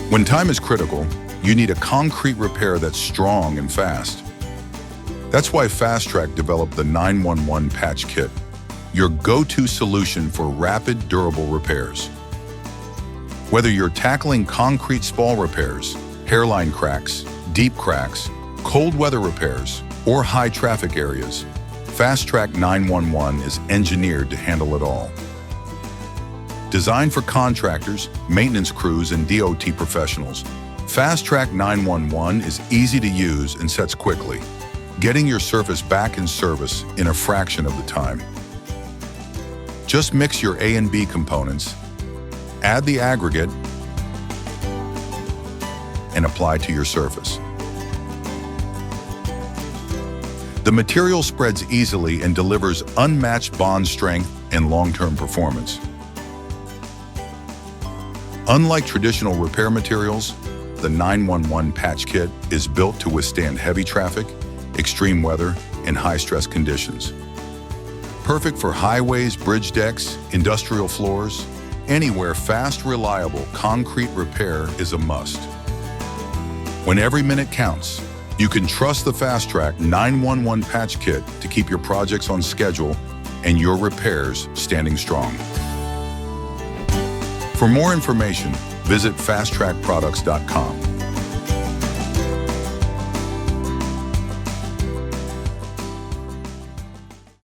When time is critical, you need a concrete repair that's strong and fast. That's why FasTrac developed the 911 Patch Kit, your go-to solution for rapid, durable repairs. Whether you're tackling concrete spall repairs, hairline cracks, deep cracks, cold weather repairs, or high traffic areas, FasTrac 911 is engineered to handle it all. Designed for contractors, maintenance crews, and DOT professionals, FasTrac 911 is easy to use and sets quickly, getting your surface back in service in a fraction of the time. Just mix your A and B components, add the aggregate, and apply to your surface. The material spreads easily and delivers unmatched bond strength and long-term performance. Unlike traditional repair materials, the 911 Patch Kit is built to withstand heavy traffic, extreme weather, and high-stress conditions. Perfect for highways, bridge decks, industrial floors, anywhere fast, reliable concrete repair is a must. When every minute counts, you can trust the FasTrac 911 Patch Kit to keep your projects on schedule and your repairs standing strong. For more information, visit FasTracProducts.com.